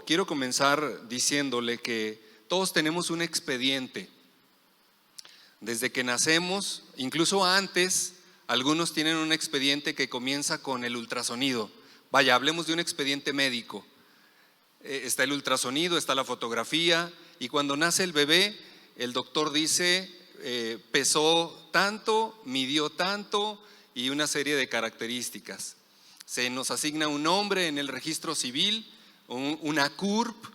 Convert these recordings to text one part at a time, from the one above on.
quiero comenzar diciéndole que todos tenemos un expediente. Desde que nacemos, incluso antes, algunos tienen un expediente que comienza con el ultrasonido. Vaya, hablemos de un expediente médico. Está el ultrasonido, está la fotografía, y cuando nace el bebé, el doctor dice, pesó tanto, midió tanto y una serie de características. Se nos asigna un nombre en el registro civil, una CURP,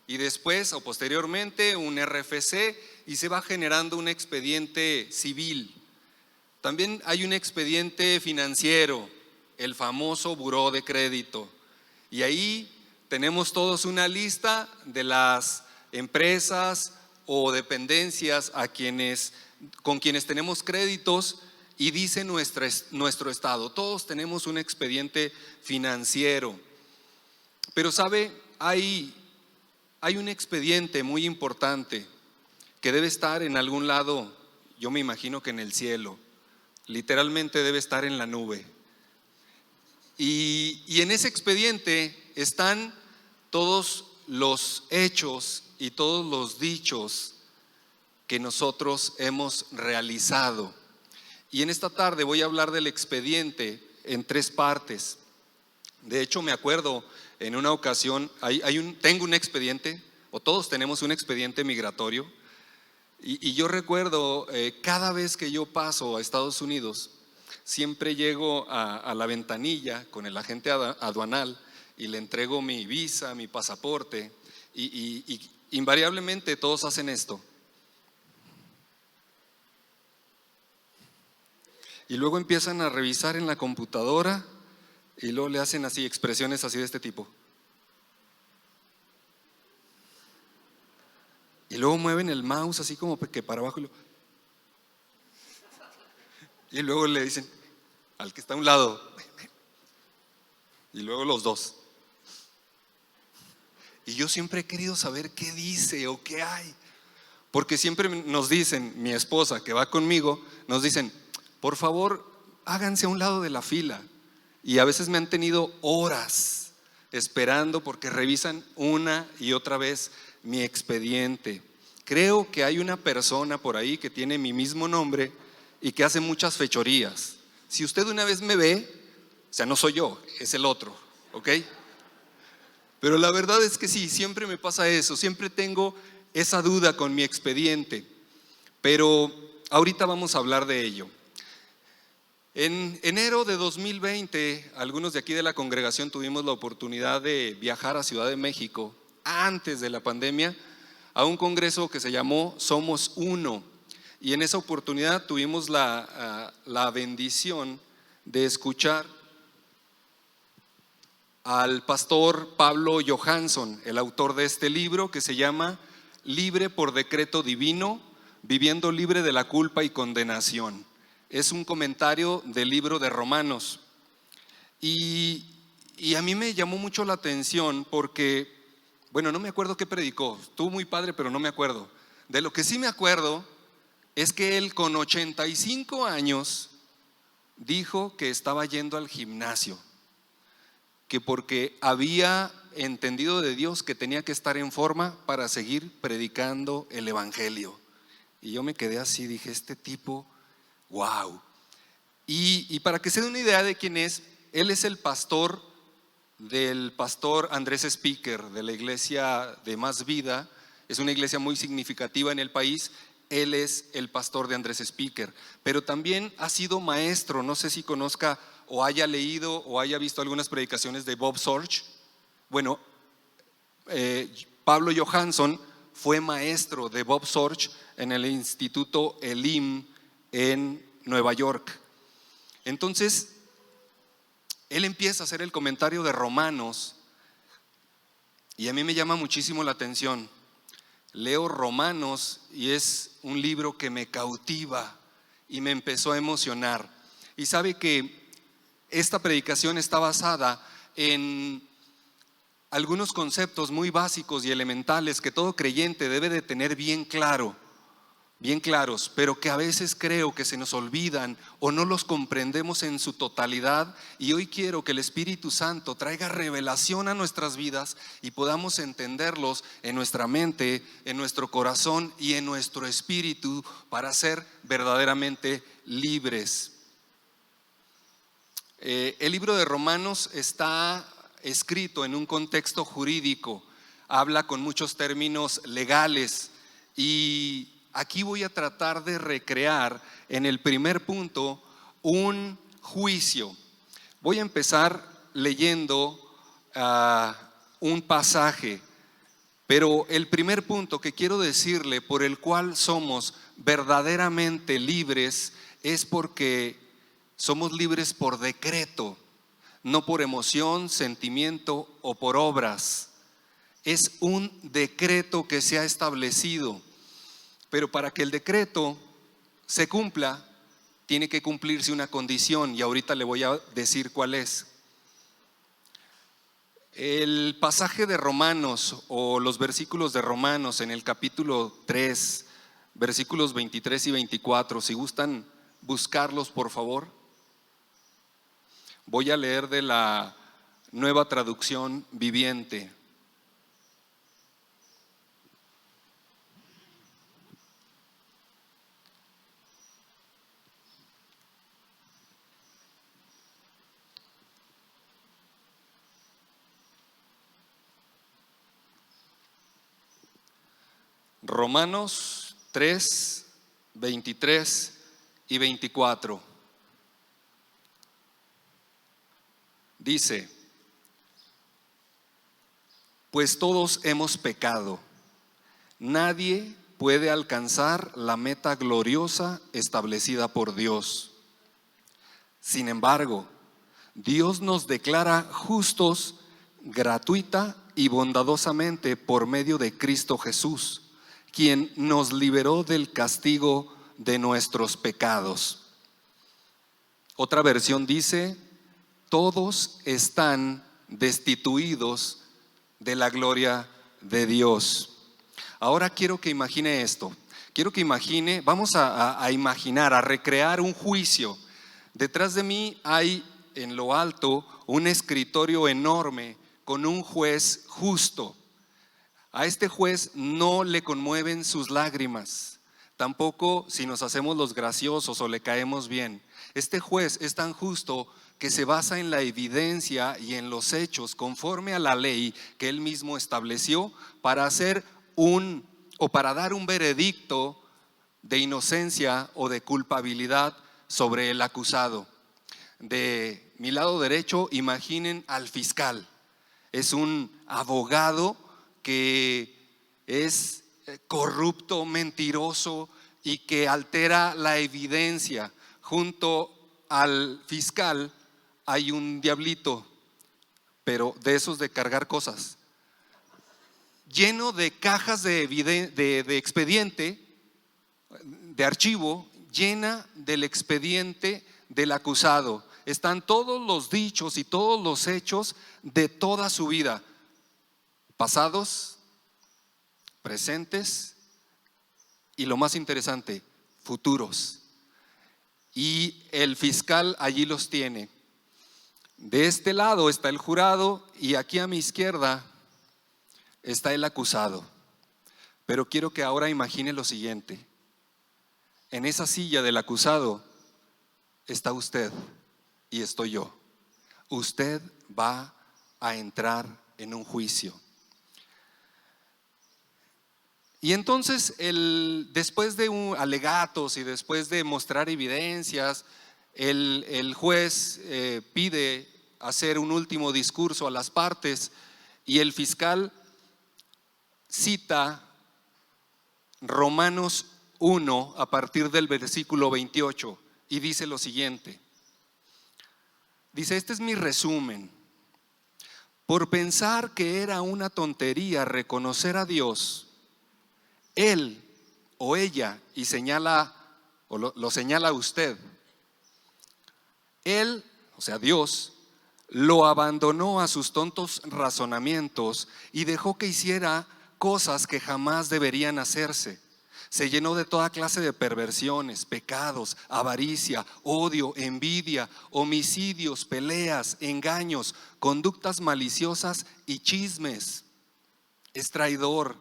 y después o posteriormente un RFC, y se va generando un expediente civil. También hay un expediente financiero, el famoso buró de crédito, y ahí tenemos todos una lista de las empresas o dependencias con quienes tenemos créditos, y dice nuestro estado. Todos tenemos un expediente financiero. Pero sabe, hay un expediente muy importante que debe estar en algún lado. Yo me imagino que en el cielo, literalmente debe estar en la nube. Y en ese expediente están todos los hechos y todos los dichos que nosotros hemos realizado. Y en esta tarde voy a hablar del expediente en 3 partes. De hecho, me acuerdo en una ocasión, tengo un expediente, o todos tenemos un expediente migratorio, y yo recuerdo cada vez que yo paso a Estados Unidos, siempre llego a la ventanilla con el agente aduanal y le entrego mi visa, mi pasaporte, y invariablemente todos hacen esto. Y luego empiezan a revisar en la computadora y luego le hacen así expresiones así de este tipo. Y luego mueven el mouse así como que para abajo. Y luego le dicen al que está a un lado. Y luego los dos. Y yo siempre he querido saber qué dice o qué hay. Porque siempre nos dicen, mi esposa que va conmigo, nos dicen, por favor, háganse a un lado de la fila. Y a veces me han tenido horas esperando porque revisan una y otra vez mi expediente. Creo que hay una persona por ahí que tiene mi mismo nombre y que hace muchas fechorías. Si usted una vez me ve, o sea, no soy yo, es el otro, ¿ok? Pero la verdad es que sí, siempre me pasa eso, siempre tengo esa duda con mi expediente. Pero ahorita vamos a hablar de ello. En enero de 2020, algunos de aquí de la congregación tuvimos la oportunidad de viajar a Ciudad de México antes de la pandemia a un congreso que se llamó Somos Uno, y en esa oportunidad tuvimos la bendición de escuchar al pastor Pablo Johansson, el autor de este libro que se llama Libre por decreto divino, viviendo libre de la culpa y condenación. Es un comentario del libro de Romanos, y a mí me llamó mucho la atención porque, bueno, no me acuerdo qué predicó, estuvo muy padre, pero no me acuerdo. De lo que sí me acuerdo es que él con 85 años dijo que estaba yendo al gimnasio, que porque había entendido de Dios que tenía que estar en forma para seguir predicando el evangelio. Y yo me quedé así, dije, este tipo, wow. Y para que se dé una idea de quién es, él es el pastor del pastor Andrés Speaker de la iglesia de Más Vida. Es una iglesia muy significativa en el país. Él es el pastor de Andrés Speaker, pero también ha sido maestro. No sé si conozca o haya leído o haya visto algunas predicaciones de Bob Sorge. Bueno, Pablo Johansson fue maestro de Bob Sorge en el Instituto Elim en Nueva York. Entonces, él empieza a hacer el comentario de Romanos y a mí me llama muchísimo la atención. Leo Romanos y es un libro que me cautiva y me empezó a emocionar. Y sabe que esta predicación está basada en algunos conceptos muy básicos y elementales que todo creyente debe de tener bien claro. bien claros, pero que a veces creo que se nos olvidan o no los comprendemos en su totalidad. Y hoy quiero que el Espíritu Santo traiga revelación a nuestras vidas y podamos entenderlos en nuestra mente, en nuestro corazón y en nuestro espíritu para ser verdaderamente libres. El libro de Romanos está escrito en un contexto jurídico, habla con muchos términos legales, y aquí voy a tratar de recrear en el primer punto un juicio. Voy a empezar leyendo un pasaje, pero el primer punto que quiero decirle por el cual somos verdaderamente libres es porque somos libres por decreto, no por emoción, sentimiento o por obras. Es un decreto que se ha establecido, pero para que el decreto se cumpla, tiene que cumplirse una condición, y ahorita le voy a decir cuál es. El pasaje de Romanos, o los versículos de Romanos en el capítulo 3, versículos 23 y 24, si gustan buscarlos, por favor. Voy a leer de la Nueva Traducción Viviente. Romanos 3, 23 y 24. Dice: pues todos hemos pecado, nadie puede alcanzar la meta gloriosa establecida por Dios. Sin embargo, Dios nos declara justos gratuita y bondadosamente por medio de Cristo Jesús, quien nos liberó del castigo de nuestros pecados. Otra versión dice: todos están destituidos de la gloria de Dios. Ahora quiero que imagine esto. Quiero que imagine, vamos a imaginar, a recrear un juicio. Detrás de mí hay en lo alto un escritorio enorme con un juez justo. A este juez no le conmueven sus lágrimas, tampoco si nos hacemos los graciosos o le caemos bien. Este juez es tan justo que se basa en la evidencia y en los hechos conforme a la ley que él mismo estableció para hacer para dar un veredicto de inocencia o de culpabilidad sobre el acusado. De mi lado derecho, imaginen al fiscal. Es un abogado que es corrupto, mentiroso y que altera la evidencia. Junto al fiscal hay un diablito, pero de esos de cargar cosas, lleno de cajas de expediente, de archivo, llena del expediente del acusado. Están todos los dichos y todos los hechos de toda su vida, pasados, presentes y, lo más interesante, futuros. Y el fiscal allí los tiene. De este lado está el jurado y aquí a mi izquierda está el acusado. Pero quiero que ahora imagine lo siguiente: en esa silla del acusado está usted y estoy yo. Usted va a entrar en un juicio. Y entonces después de alegatos y después de mostrar evidencias, el juez pide hacer un último discurso a las partes, y el fiscal cita Romanos 1 a partir del versículo 28 y dice lo siguiente. Dice: este es mi resumen. Por pensar que era una tontería reconocer a Dios, él o ella, y señala, o lo señala usted, él, o sea Dios, lo abandonó a sus tontos razonamientos y dejó que hiciera cosas que jamás deberían hacerse. Se llenó de toda clase de perversiones, pecados, avaricia, odio, envidia, homicidios, peleas, engaños, conductas maliciosas y chismes. Es traidor,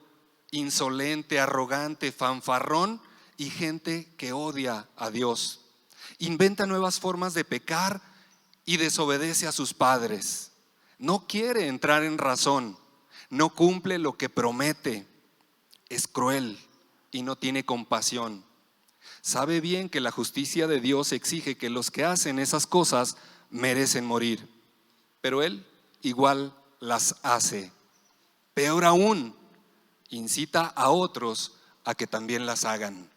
insolente, arrogante, fanfarrón y gente que odia a Dios. Inventa nuevas formas de pecar y desobedece a sus padres. No quiere entrar en razón, no cumple lo que promete, es cruel y no tiene compasión. Sabe bien que la justicia de Dios exige que los que hacen esas cosas merecen morir, pero él igual las hace. Peor aún, incita a otros a que también las hagan.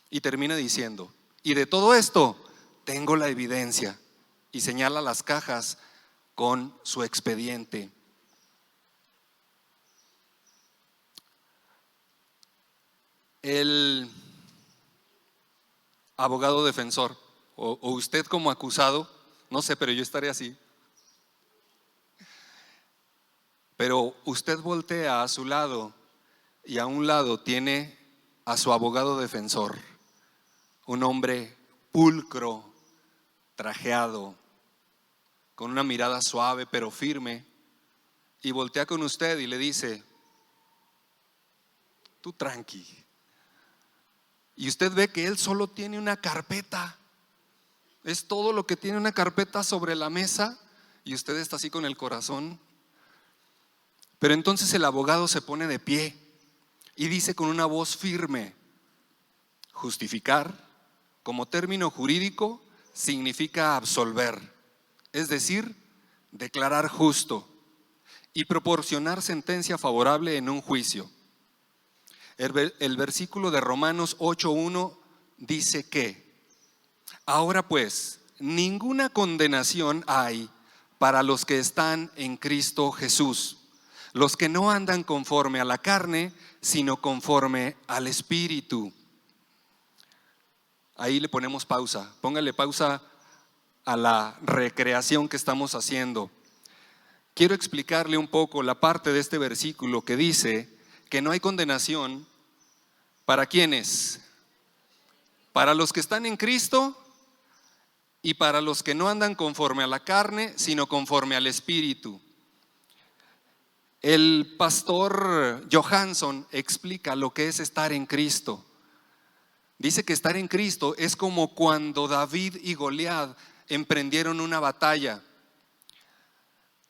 Y termina diciendo: y de todo esto tengo la evidencia. Y señala las cajas con su expediente. El abogado defensor o usted como acusado, no sé, pero yo estaré así. Pero usted voltea a su lado y a un lado tiene a su abogado defensor, un hombre pulcro, trajeado, con una mirada suave pero firme, y voltea con usted y le dice: tú tranqui. Y usted ve que él solo tiene una carpeta, es todo lo que tiene, una carpeta sobre la mesa, y usted está así con el corazón. Pero entonces el abogado se pone de pie y dice con una voz firme: justificar, como término jurídico, significa absolver, es decir, declarar justo y proporcionar sentencia favorable en un juicio. El versículo de Romanos 8:1 dice que: ahora pues, ninguna condenación hay para los que están en Cristo Jesús, los que no andan conforme a la carne, sino conforme al Espíritu. Ahí le ponemos pausa, póngale pausa a la recreación que estamos haciendo. Quiero explicarle un poco la parte de este versículo que dice que no hay condenación. ¿Para quiénes? Para los que están en Cristo y para los que no andan conforme a la carne, sino conforme al Espíritu. El pastor Johansson explica lo que es estar en Cristo. Dice que estar en Cristo es como cuando David y Goliat emprendieron una batalla.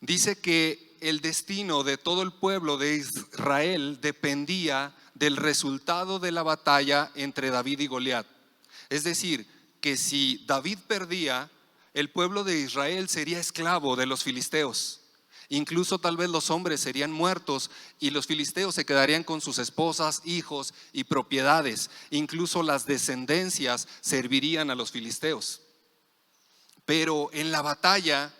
Dice que el destino de todo el pueblo de Israel dependía del resultado de la batalla entre David y Goliat. Es decir, que si David perdía, el pueblo de Israel sería esclavo de los filisteos. Incluso tal vez los hombres serían muertos y los filisteos se quedarían con sus esposas, hijos y propiedades. Incluso las descendencias servirían a los filisteos. Pero en la batalla,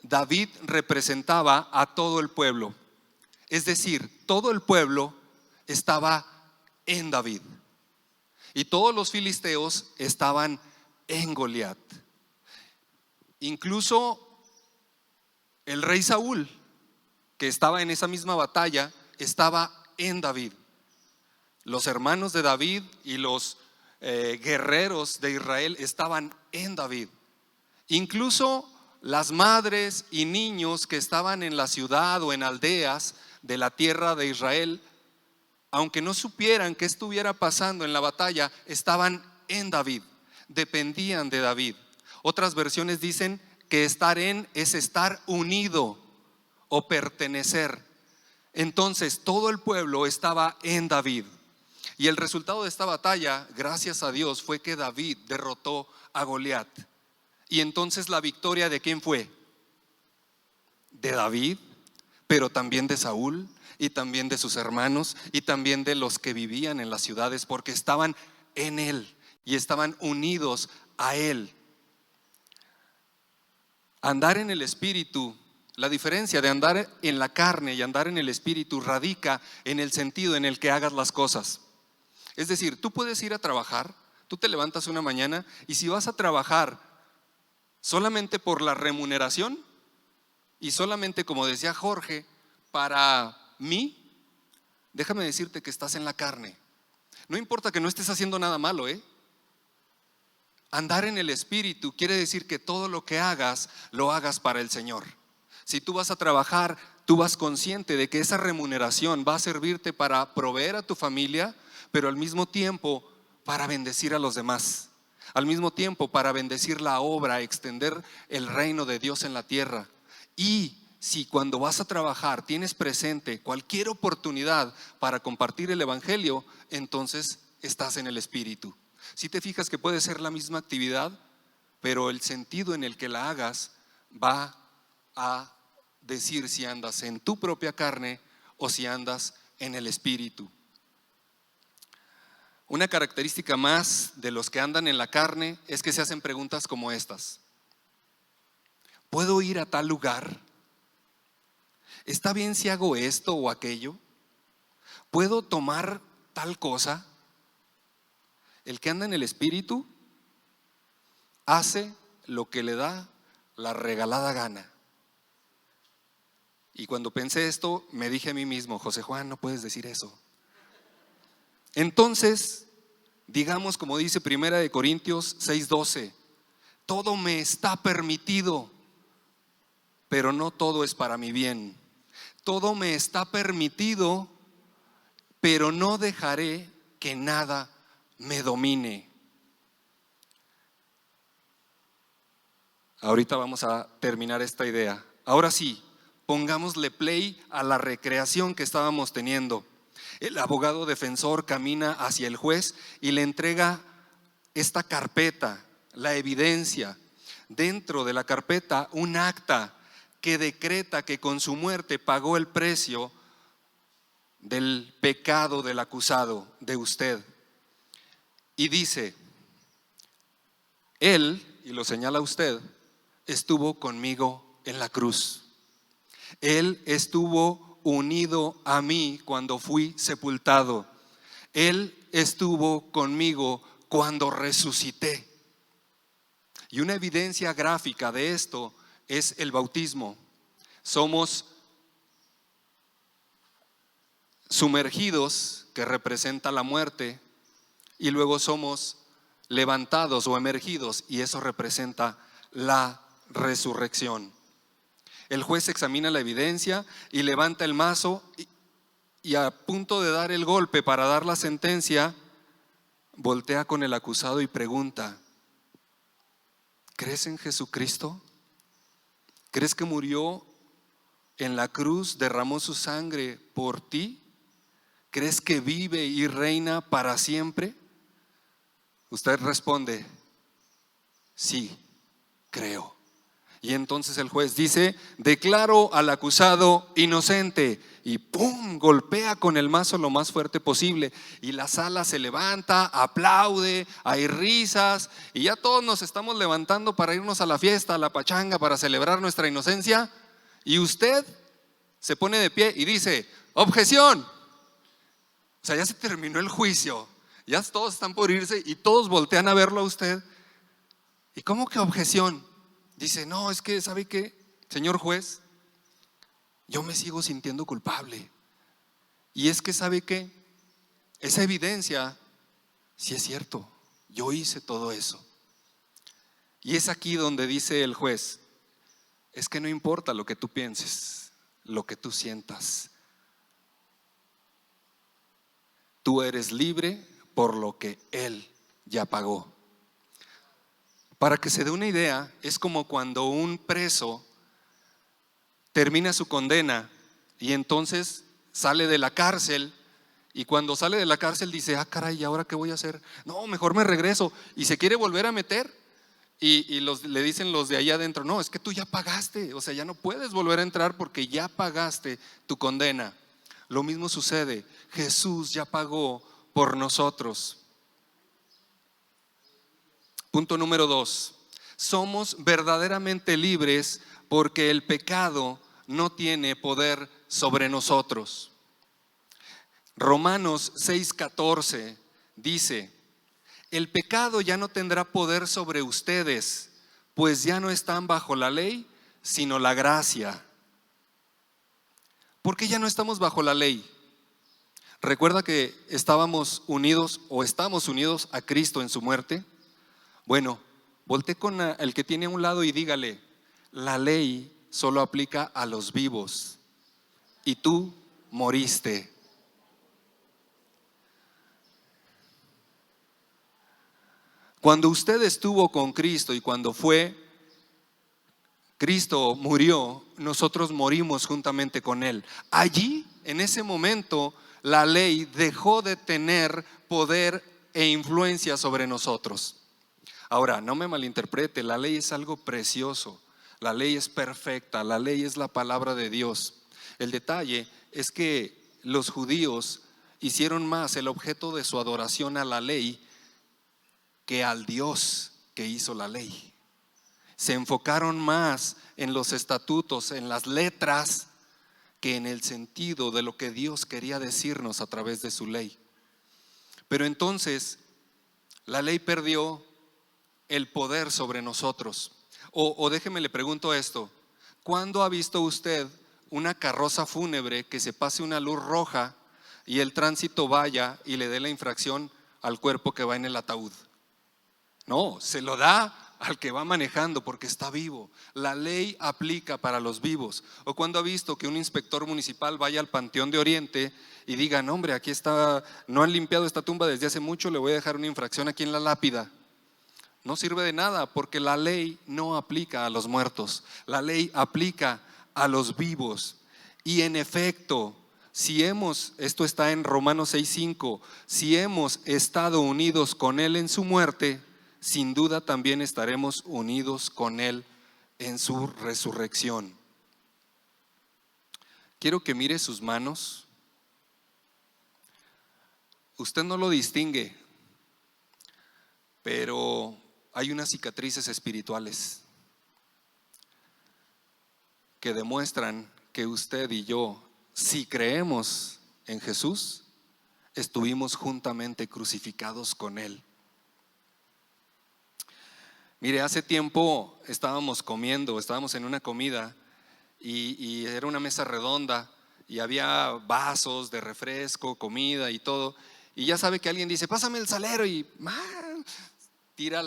David representaba a todo el pueblo. Es decir, todo el pueblo estaba en David y todos los filisteos estaban en Goliat. Incluso el rey Saúl, que estaba en esa misma batalla, estaba en David. Los hermanos de David y los guerreros de Israel estaban en David. Incluso las madres y niños que estaban en la ciudad o en aldeas de la tierra de Israel, aunque no supieran qué estuviera pasando en la batalla, estaban en David, dependían de David. Otras versiones dicen que estar en es estar unido o pertenecer. Entonces todo el pueblo estaba en David. Y el resultado de esta batalla, gracias a Dios, fue que David derrotó a Goliat. Y entonces la victoria, ¿de quién fue? De David, pero también de Saúl y también de sus hermanos y también de los que vivían en las ciudades, porque estaban en él y estaban unidos a él. Andar en el Espíritu, la diferencia de andar en la carne y andar en el Espíritu radica en el sentido en el que hagas las cosas. Es decir, tú puedes ir a trabajar, tú te levantas una mañana y si vas a trabajar solamente por la remuneración y solamente, como decía Jorge, para mí, déjame decirte que estás en la carne. No importa que no estés haciendo nada malo, Andar en el Espíritu quiere decir que todo lo que hagas, lo hagas para el Señor. Si tú vas a trabajar, tú vas consciente de que esa remuneración va a servirte para proveer a tu familia, pero al mismo tiempo para bendecir a los demás. Al mismo tiempo para bendecir la obra, extender el reino de Dios en la tierra. Y si cuando vas a trabajar tienes presente cualquier oportunidad para compartir el Evangelio, entonces estás en el Espíritu. Si te fijas que puede ser la misma actividad, pero el sentido en el que la hagas va a decir si andas en tu propia carne o si andas en el Espíritu. Una característica más de los que andan en la carne es que se hacen preguntas como estas: ¿puedo ir a tal lugar? ¿Está bien si hago esto o aquello? ¿Puedo tomar tal cosa? El que anda en el Espíritu hace lo que le da la regalada gana. Y cuando pensé esto, me dije a mí mismo: José Juan, no puedes decir eso. Entonces, digamos como dice 1 Corintios 6:12, todo me está permitido, pero no todo es para mi bien. Todo me está permitido, pero no dejaré que nada me domine. Ahorita vamos a terminar esta idea. Ahora sí, pongámosle play a la recreación que estábamos teniendo. El abogado defensor camina hacia el juez y le entrega esta carpeta, la evidencia. Dentro de la carpeta, un acta que decreta que con su muerte pagó el precio del pecado del acusado, de usted. Y dice: él, y lo señala usted, estuvo conmigo en la cruz. Él estuvo unido a mí cuando fui sepultado. Él estuvo conmigo cuando resucité. Y una evidencia gráfica de esto es el bautismo. Somos sumergidos, que representa la muerte, y luego somos levantados o emergidos, y eso representa la resurrección. El juez examina la evidencia y levanta el mazo y a punto de dar el golpe para dar la sentencia, voltea con el acusado y pregunta: ¿crees en Jesucristo? ¿Crees que murió en la cruz, derramó su sangre por ti? ¿Crees que vive y reina para siempre? Usted responde: sí, creo. Y entonces el juez dice: declaro al acusado inocente. Y ¡pum!, golpea con el mazo lo más fuerte posible. Y la sala se levanta, aplaude, hay risas. Y ya todos nos estamos levantando para irnos a la fiesta, a la pachanga, para celebrar nuestra inocencia. Y usted se pone de pie y dice: objeción. O sea, ya se terminó el juicio, ya todos están por irse y todos voltean a verlo a usted. ¿Y cómo que objeción? Dice: no, es que, ¿sabe qué, señor juez? Yo me sigo sintiendo culpable. Y es que, ¿sabe qué? Esa evidencia, sí es cierto, yo hice todo eso. Y es aquí donde dice el juez: es que no importa lo que tú pienses, lo que tú sientas. Tú eres libre por lo que Él ya pagó. Para que se dé una idea, es como cuando un preso termina su condena y entonces sale de la cárcel, y cuando sale de la cárcel dice: ah, caray, ¿y ahora qué voy a hacer? No, mejor me regreso. Y se quiere volver a meter y le dicen los de allá adentro: no, es que tú ya pagaste, o sea, ya no puedes volver a entrar porque ya pagaste tu condena. Lo mismo sucede, Jesús ya pagó por nosotros. Punto número 2: somos verdaderamente libres porque el pecado no tiene poder sobre nosotros. Romanos 6:14 dice: el pecado ya no tendrá poder sobre ustedes, pues ya no están bajo la ley, sino la gracia. ¿Por qué ya no estamos bajo la ley? Recuerda que estábamos unidos o estamos unidos a Cristo en su muerte. Bueno, voltee con el que tiene a un lado y dígale: la ley solo aplica a los vivos y tú moriste. Cuando usted estuvo con Cristo y cuando Cristo murió, nosotros morimos juntamente con Él. Allí, en ese momento, la ley dejó de tener poder e influencia sobre nosotros. Ahora, no me malinterprete, la ley es algo precioso, la ley es perfecta, la ley es la palabra de Dios. El detalle es que los judíos hicieron más el objeto de su adoración a la ley que al Dios que hizo la ley. Se enfocaron más en los estatutos, en las letras, que en el sentido de lo que Dios quería decirnos a través de su ley. Pero entonces la ley perdió el poder sobre nosotros. O déjeme le pregunto esto: ¿cuándo ha visto usted una carroza fúnebre que se pase una luz roja y el tránsito vaya y le dé la infracción al cuerpo que va en el ataúd? No, se lo da al que va manejando porque está vivo. La ley aplica para los vivos. O cuando ha visto que un inspector municipal vaya al Panteón de Oriente y diga: no, hombre, aquí está, no han limpiado esta tumba desde hace mucho, le voy a dejar una infracción aquí en la lápida. No sirve de nada, porque la ley no aplica a los muertos, la ley aplica a los vivos. Y en efecto, esto está en Romanos 6:5, si hemos estado unidos con Él en su muerte, sin duda también estaremos unidos con Él en su resurrección. Quiero que mire sus manos. Usted no lo distingue, pero hay unas cicatrices espirituales que demuestran que usted y yo, si creemos en Jesús, estuvimos juntamente crucificados con Él. Mire, hace tiempo estábamos en una comida y era una mesa redonda y había vasos de refresco, comida y todo. Y ya sabe que alguien dice: pásame el salero, y tira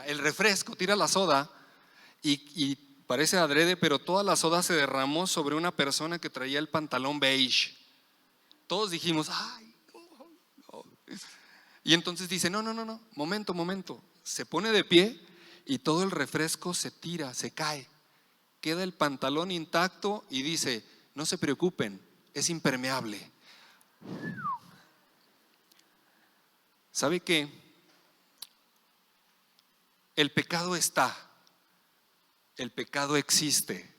el refresco, tira la soda y parece adrede, pero toda la soda se derramó sobre una persona que traía el pantalón beige. Todos dijimos: ay, no. Y entonces dice: no, momento. Se pone de pie y todo el refresco se tira, se cae. Queda el pantalón intacto y dice: no se preocupen, es impermeable. ¿Sabe qué? El pecado existe,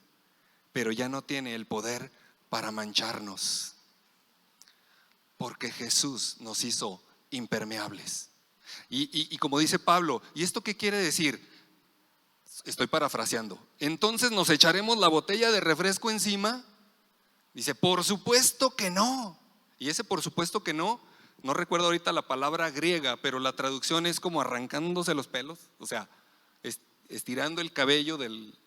pero ya no tiene el poder para mancharnos, porque Jesús nos hizo impermeables. Y como dice Pablo: ¿y esto qué quiere decir? Estoy parafraseando. Entonces, ¿nos echaremos la botella de refresco encima? Dice: por supuesto que no. Y ese por supuesto que no recuerdo ahorita la palabra griega, pero la traducción es como arrancándose los pelos, o sea, estirando el cabello del...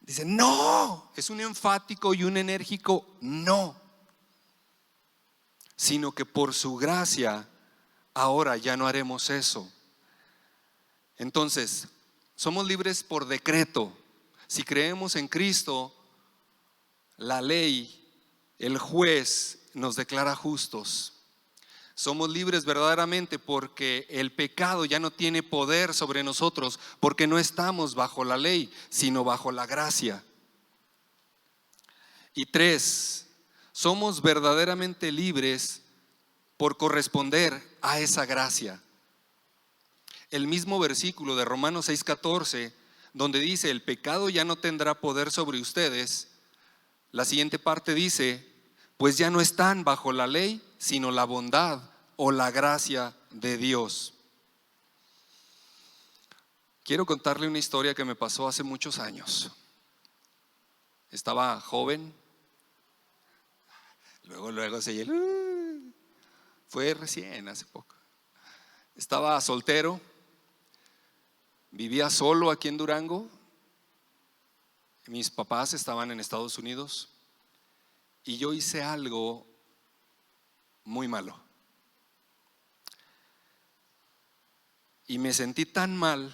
Dice: no, es un enfático y un enérgico no, sino que por su gracia ahora ya no haremos eso. Entonces, somos libres por decreto. Si creemos en Cristo, la ley, el juez nos declara justos. Somos libres verdaderamente porque el pecado ya no tiene poder sobre nosotros, porque no estamos bajo la ley, sino bajo la gracia. Y 3, somos verdaderamente libres por corresponder a esa gracia. El mismo versículo de Romanos 6:14, donde dice: el pecado ya no tendrá poder sobre ustedes, la siguiente parte dice: pues ya no están bajo la ley, sino la bondad o la gracia de Dios. Quiero contarle una historia que me pasó hace muchos años. Estaba joven, luego fue recién, hace poco. Estaba soltero, vivía solo aquí en Durango. Mis papás estaban en Estados Unidos y yo hice algo muy malo. Y me sentí tan mal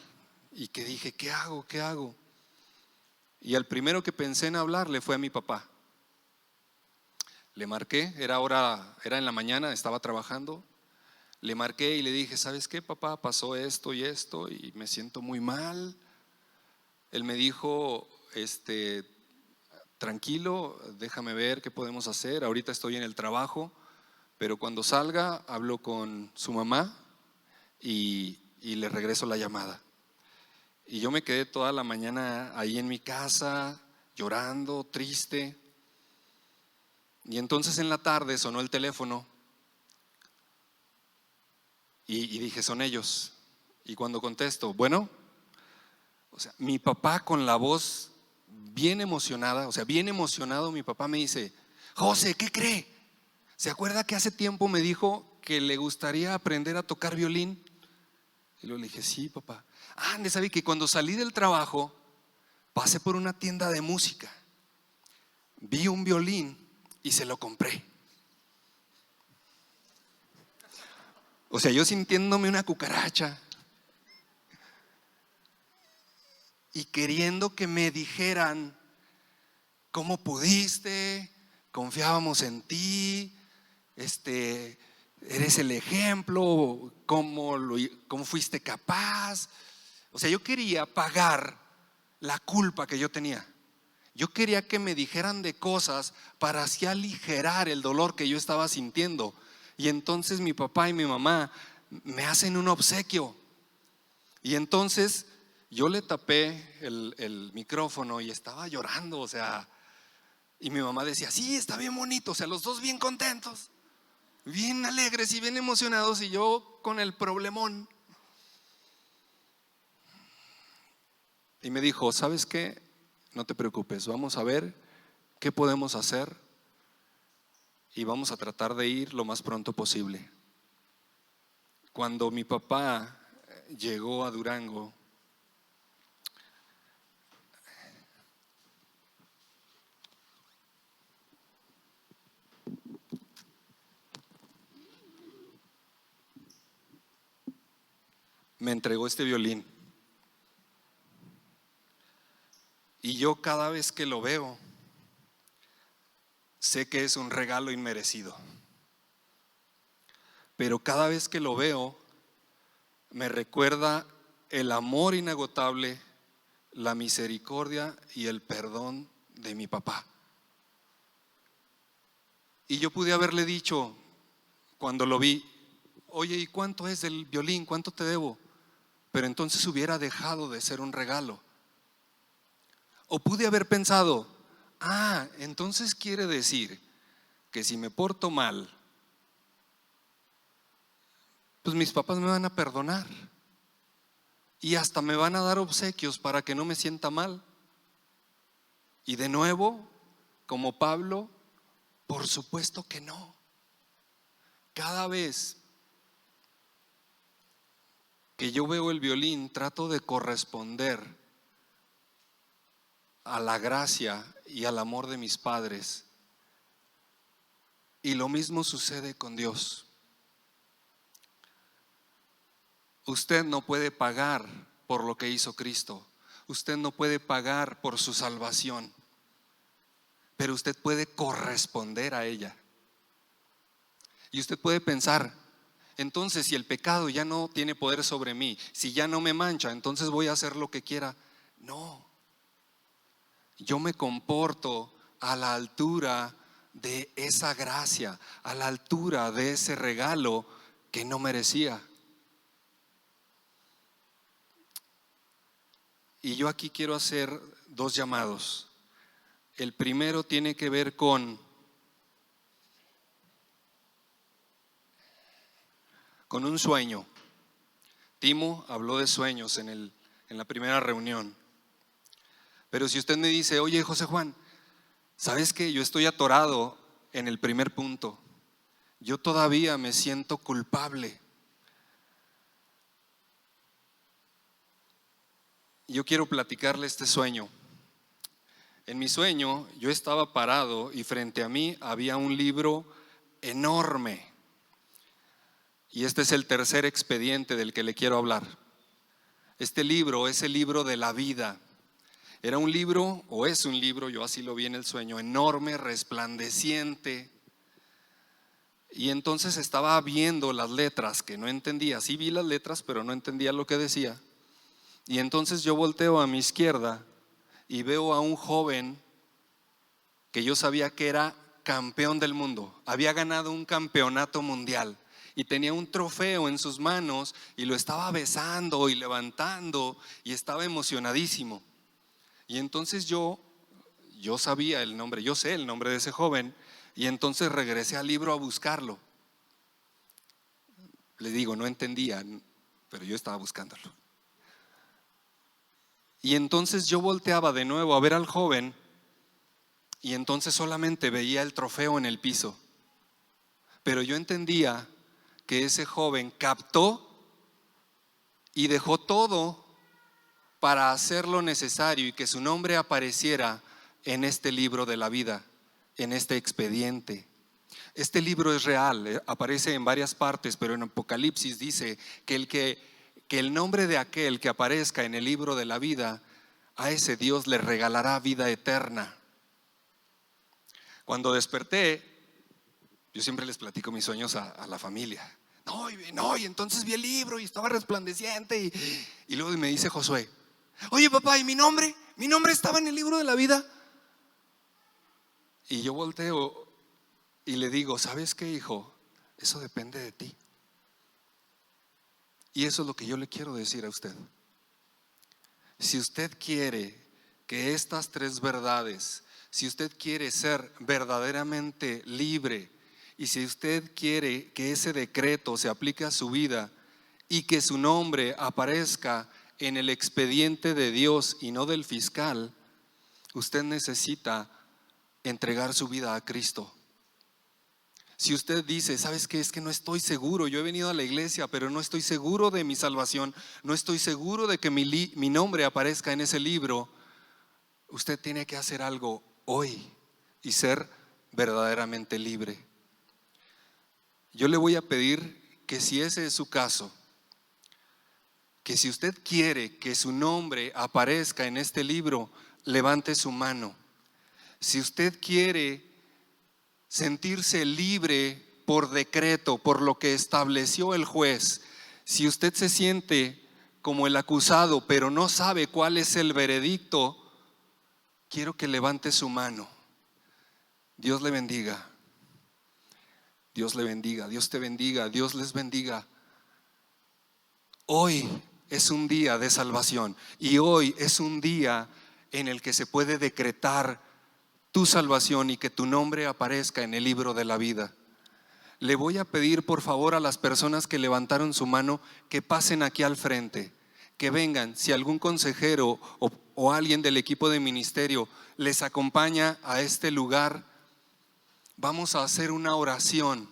y que dije, ¿qué hago? ¿Qué hago? Y al primero que pensé en hablarle fue a mi papá. Le marqué, era en la mañana, estaba trabajando. Le marqué y le dije, ¿sabes qué, papá? Pasó esto y me siento muy mal. Él me dijo, tranquilo, déjame ver qué podemos hacer. Ahorita estoy en el trabajo, pero cuando salga hablo con su mamá y le regreso la llamada. Y yo me quedé toda la mañana ahí en mi casa, llorando, triste. Y entonces en la tarde sonó el teléfono y dije, son ellos. Y cuando contesto, bueno, o sea, mi papá con la voz bien emocionada, o sea, bien emocionado, mi papá me dice, José, ¿qué cree? ¿Se acuerda que hace tiempo me dijo que le gustaría aprender a tocar violín? Y luego le dije, sí, papá. Ande, ¿sabe que cuando salí del trabajo pasé por una tienda de música, vi un violín y se lo compré? O sea, yo sintiéndome una cucaracha y queriendo que me dijeran, ¿cómo pudiste? Confiábamos en ti, eres el ejemplo, ¿cómo fuiste capaz? O sea, yo quería pagar la culpa que yo tenía. Yo quería que me dijeran de cosas para así aligerar el dolor que yo estaba sintiendo. Y entonces mi papá y mi mamá me hacen un obsequio. Y entonces yo le tapé el micrófono y estaba llorando, o sea, y mi mamá decía, sí, está bien bonito, o sea, los dos bien contentos, bien alegres y bien emocionados, y yo con el problemón. Y me dijo, ¿sabes qué? No te preocupes, vamos a ver qué podemos hacer y vamos a tratar de ir lo más pronto posible. Cuando mi papá llegó a Durango, me entregó este violín. Y yo cada vez que lo veo, sé que es un regalo inmerecido. Pero cada vez que lo veo, me recuerda el amor inagotable, la misericordia y el perdón de mi papá. Y yo pude haberle dicho cuando lo vi, oye, ¿y cuánto es del violín? ¿Cuánto te debo? Pero entonces hubiera dejado de ser un regalo. O pude haber pensado, entonces quiere decir que si me porto mal, pues mis papás me van a perdonar y hasta me van a dar obsequios para que no me sienta mal. Y de nuevo, como Pablo, por supuesto que no. Cada vez que yo veo el violín, trato de corresponder a la gracia y al amor de mis padres. Y lo mismo sucede con Dios. Usted no puede pagar por lo que hizo Cristo. Usted no puede pagar por su salvación, pero usted puede corresponder a ella. Y usted puede pensar, entonces si el pecado ya no tiene poder sobre mí, si ya no me mancha, entonces voy a hacer lo que quiera. No, yo me comporto a la altura de esa gracia, a la altura de ese regalo que no merecía. Y yo aquí quiero hacer dos llamados. El primero tiene que ver con un sueño. Timo habló de sueños en la primera reunión. Pero si usted me dice, oye, José Juan, ¿sabes qué? Yo estoy atorado en el primer punto. Yo todavía me siento culpable. Yo quiero platicarle este sueño. En mi sueño yo estaba parado y frente a mí había un libro enorme, Y este es el tercer expediente del que le quiero hablar. Este libro es el libro de la vida. Era un libro, o es un libro, yo así lo vi en el sueño, enorme, resplandeciente. Y entonces estaba viendo las letras que no entendía. Sí vi las letras, pero no entendía lo que decía. Y entonces yo volteo a mi izquierda y veo a un joven que yo sabía que era campeón del mundo. Había ganado un campeonato mundial y tenía un trofeo en sus manos y lo estaba besando y levantando y estaba emocionadísimo. Y entonces yo sabía el nombre, yo sé el nombre de ese joven, y entonces regresé al libro a buscarlo. Le digo, no entendía, pero yo estaba buscándolo. Y entonces yo volteaba de nuevo a ver al joven, y entonces solamente veía el trofeo en el piso. Pero yo entendía que ese joven captó y dejó todo para hacer lo necesario y que su nombre apareciera en este libro de la vida, en este expediente. Este libro es real, aparece en varias partes, pero en Apocalipsis dice que el nombre de aquel que aparezca en el libro de la vida, a ese Dios le regalará vida eterna. Cuando desperté, yo siempre les platico mis sueños a la familia. Y entonces vi el libro y estaba resplandeciente y luego me dice Josué, oye papá, ¿y mi nombre? ¿Mi nombre estaba en el libro de la vida? Y yo volteo y le digo, ¿sabes qué, hijo? Eso depende de ti. Y eso es lo que yo le quiero decir a usted. Si usted quiere que estas tres verdades, si usted quiere ser verdaderamente libre, y si usted quiere que ese decreto se aplique a su vida y que su nombre aparezca en el expediente de Dios y no del fiscal, usted necesita entregar su vida a Cristo. Si usted dice, ¿sabes qué? Es que no estoy seguro, yo he venido a la iglesia, pero no estoy seguro de mi salvación, no estoy seguro de que mi nombre aparezca en ese libro, usted tiene que hacer algo hoy y ser verdaderamente libre. Yo le voy a pedir que si ese es su caso, que si usted quiere que su nombre aparezca en este libro, levante su mano. Si usted quiere sentirse libre por decreto, por lo que estableció el juez, si usted se siente como el acusado, pero no sabe cuál es el veredicto, quiero que levante su mano. Dios le bendiga. Dios le bendiga, Dios te bendiga, Dios les bendiga. Hoy es un día de salvación y hoy es un día en el que se puede decretar tu salvación y que tu nombre aparezca en el libro de la vida. Le voy a pedir por favor a las personas que levantaron su mano que pasen aquí al frente, que vengan. Si algún consejero o alguien del equipo de ministerio les acompaña a este lugar, vamos a hacer una oración.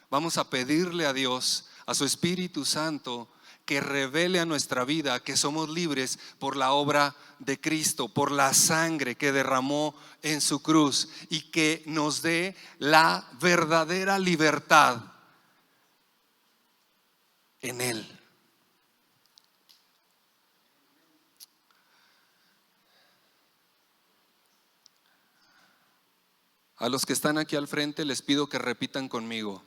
Vamos a pedirle a Dios, a su Espíritu Santo, que revele a nuestra vida que somos libres por la obra de Cristo, por la sangre que derramó en su cruz, y que nos dé la verdadera libertad en Él. A los que están aquí al frente les pido que repitan conmigo: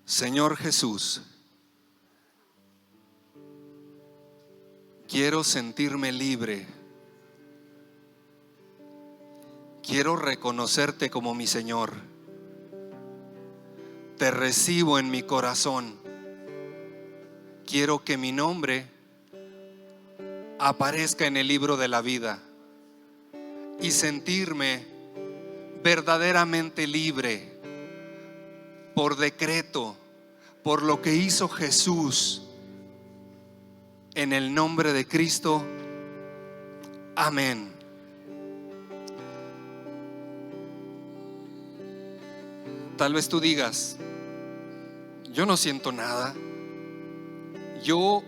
Señor Jesús, quiero sentirme libre. Quiero reconocerte como mi Señor. Te recibo en mi corazón. Quiero que mi nombre aparezca en el libro de la vida y sentirme verdaderamente libre por decreto, por lo que hizo Jesús. En el nombre de Cristo, amén. Tal vez tú digas, yo no siento nada, yo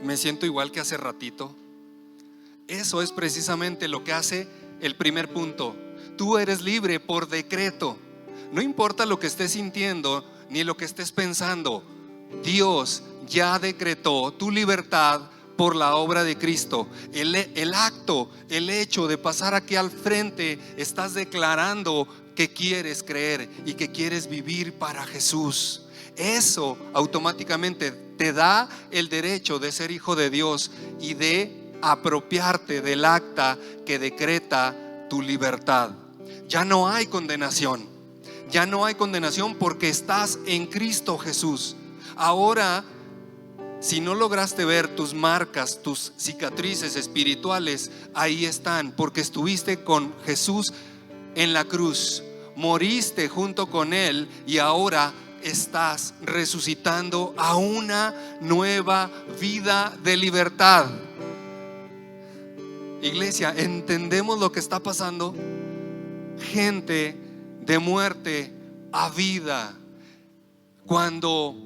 me siento igual que hace ratito. Eso es precisamente lo que hace el primer punto. Tú eres libre por decreto. No importa lo que estés sintiendo ni lo que estés pensando, Dios ya decretó tu libertad por la obra de Cristo. El acto, el hecho de pasar aquí al frente, estás declarando que quieres creer y que quieres vivir para Jesús. Eso automáticamente te da el derecho de ser hijo de Dios y de apropiarte del acta que decreta tu libertad. Ya no hay condenación. Ya no hay condenación porque estás en Cristo Jesús. Ahora, si no lograste ver tus marcas, tus cicatrices espirituales, ahí están, porque estuviste con Jesús en la cruz, moriste junto con Él y ahora estás resucitando a una nueva vida de libertad. Iglesia, ¿entendemos lo que está pasando? Gente de muerte a vida. Cuando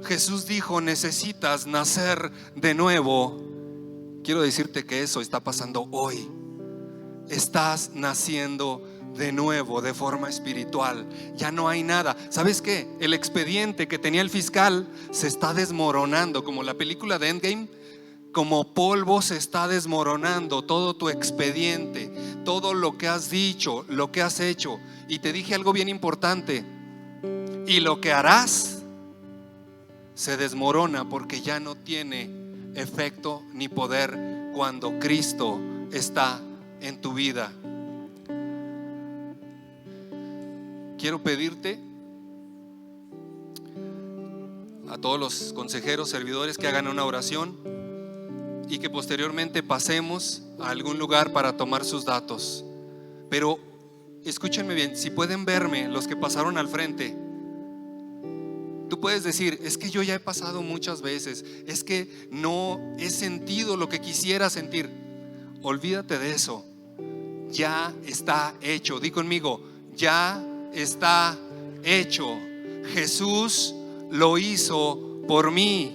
Jesús dijo necesitas nacer de nuevo, quiero decirte que eso está pasando hoy. Estás naciendo de nuevo de forma espiritual. Ya no hay nada. ¿Sabes qué? El expediente que tenía el fiscal se está desmoronando, como la película de Endgame. Como polvo se está desmoronando todo tu expediente, todo lo que has dicho, lo que has hecho. Y te dije algo bien importante: y lo que harás se desmorona porque ya no tiene efecto ni poder cuando Cristo está en tu vida. Quiero pedirte a todos los consejeros, servidores, que hagan una oración y que posteriormente pasemos a algún lugar para tomar sus datos. Pero escúchenme bien, si pueden verme los que pasaron al frente. Tú puedes decir: es que yo ya he pasado muchas veces, es que no he sentido lo que quisiera sentir. Olvídate de eso. Ya está hecho. Di conmigo: ya está hecho. Jesús lo hizo por mí,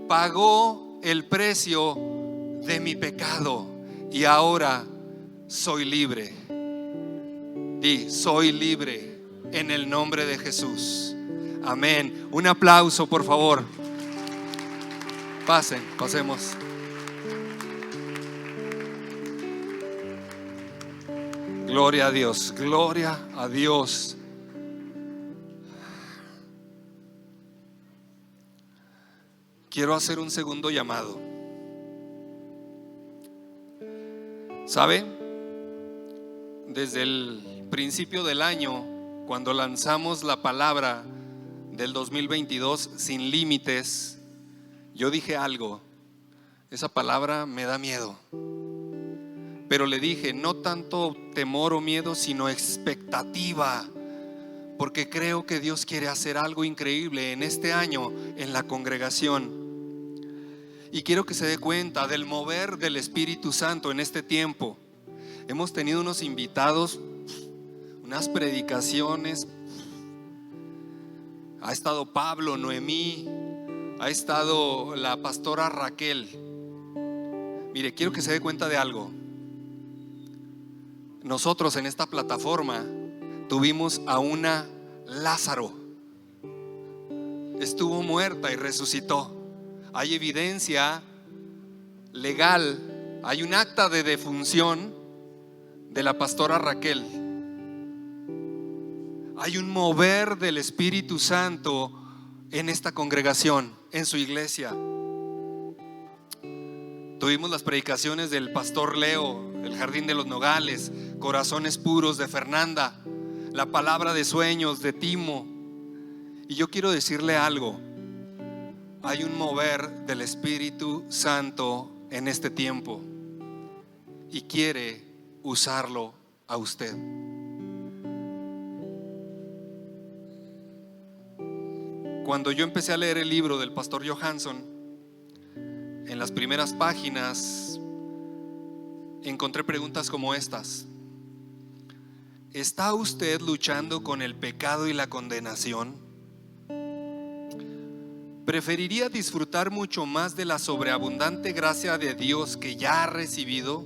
pagó el precio de mi pecado y ahora soy libre. Di: soy libre en el nombre de Jesús. Amén. Un aplauso, por favor. Pasemos. Gloria a Dios, gloria a Dios. Quiero hacer un segundo llamado. ¿Sabe? Desde el principio del año, cuando lanzamos la palabra del 2022, sin límites, yo dije algo. Esa palabra me da miedo. Pero le dije: no tanto temor o miedo, sino expectativa, porque creo que Dios quiere hacer algo increíble en este año en la congregación. Y quiero que se dé cuenta del mover del Espíritu Santo en este tiempo. Hemos tenido unos invitados, unas predicaciones. Ha estado Pablo, Noemí, ha estado la pastora Raquel. Mire, quiero que se dé cuenta de algo. Nosotros en esta plataforma tuvimos a una Lázaro. Estuvo muerta y resucitó. Hay evidencia legal, hay un acta de defunción de la pastora Raquel. Hay un mover del Espíritu Santo en esta congregación, en su iglesia. Tuvimos las predicaciones del pastor Leo, el Jardín de los Nogales, Corazones Puros de Fernanda, la palabra de sueños de Timo. Y yo quiero decirle algo: hay un mover del Espíritu Santo en este tiempo y quiere usarlo a usted. Cuando yo empecé a leer el libro del pastor Johansson, en las primeras páginas encontré preguntas como estas: ¿está usted luchando con el pecado y la condenación? ¿Preferiría disfrutar mucho más de la sobreabundante gracia de Dios que ya ha recibido?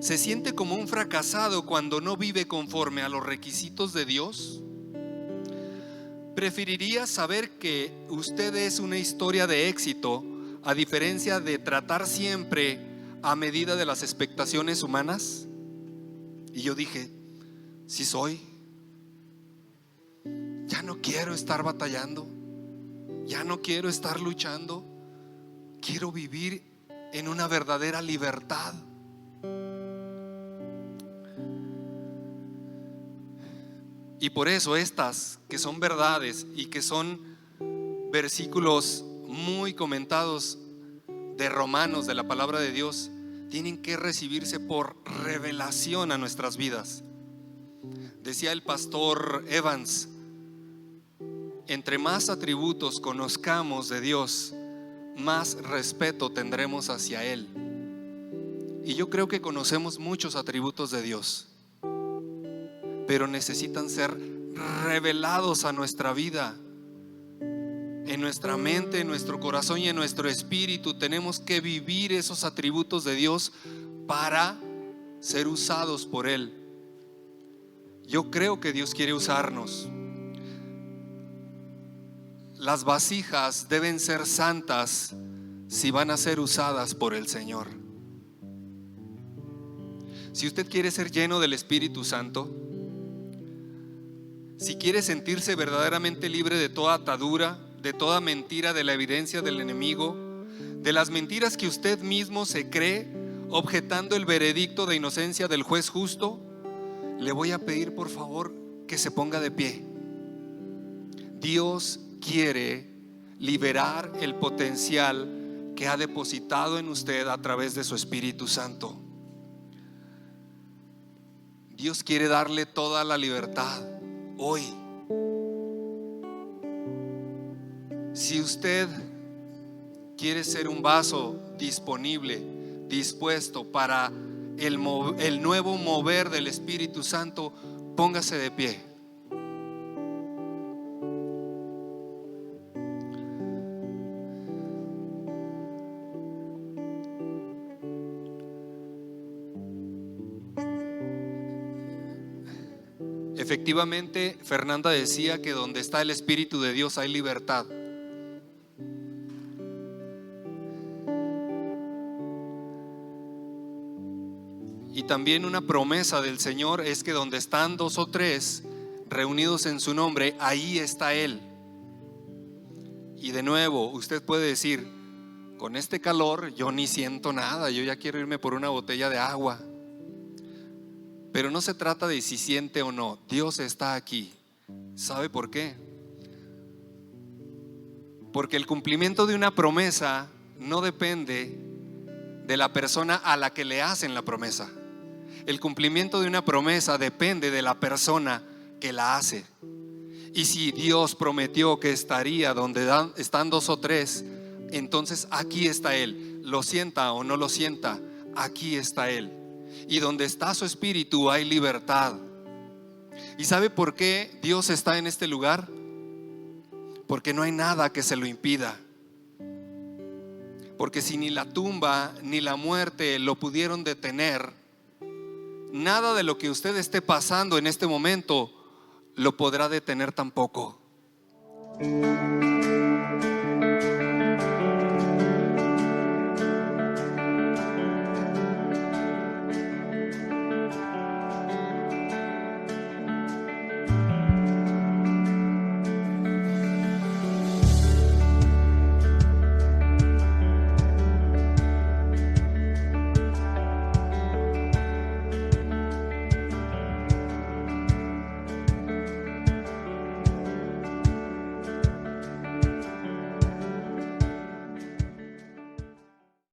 ¿Se siente como un fracasado cuando no vive conforme a los requisitos de Dios? ¿Preferiría saber que usted es una historia de éxito a diferencia de tratar siempre a medida de las expectaciones humanas? Y yo dije, sí soy. Ya no quiero estar batallando, ya no quiero estar luchando, quiero vivir en una verdadera libertad. Y por eso estas que son verdades y que son versículos muy comentados de Romanos, de la palabra de Dios, tienen que recibirse por revelación a nuestras vidas. Decía el pastor Evans, entre más atributos conozcamos de Dios, más respeto tendremos hacia Él. Y yo creo que conocemos muchos atributos de Dios, pero necesitan ser revelados a nuestra vida, en nuestra mente, en nuestro corazón y en nuestro espíritu. Tenemos que vivir esos atributos de Dios para ser usados por Él. Yo creo que Dios quiere usarnos. Las vasijas deben ser santas si van a ser usadas por el Señor. Si usted quiere ser lleno del Espíritu Santo, si quiere sentirse verdaderamente libre de toda atadura, de toda mentira, de la evidencia del enemigo, de las mentiras que usted mismo se cree, objetando el veredicto de inocencia del juez justo, le voy a pedir por favor que se ponga de pie. Dios quiere liberar el potencial que ha depositado en usted a través de su Espíritu Santo. Dios quiere darle toda la libertad hoy. Si usted quiere ser un vaso disponible, dispuesto para el nuevo mover del Espíritu Santo, póngase de pie. Efectivamente, Fernanda decía que donde está el Espíritu de Dios hay libertad. Y también una promesa del Señor es que donde están 2 o 3 reunidos en su nombre, ahí está Él. Y de nuevo, usted puede decir, con este calor yo ni siento nada, yo ya quiero irme por una botella de agua. Pero no se trata de si siente o no, Dios está aquí. ¿Sabe por qué? Porque el cumplimiento de una promesa no depende de la persona a la que le hacen la promesa. El cumplimiento de una promesa depende de la persona que la hace. Y si Dios prometió que estaría donde están 2 o 3, entonces aquí está Él. Lo sienta o no lo sienta, aquí está Él. Y donde está su Espíritu hay libertad. ¿Y sabe por qué Dios está en este lugar? Porque no hay nada que se lo impida. Porque si ni la tumba ni la muerte lo pudieron detener, nada de lo que usted esté pasando en este momento lo podrá detener tampoco.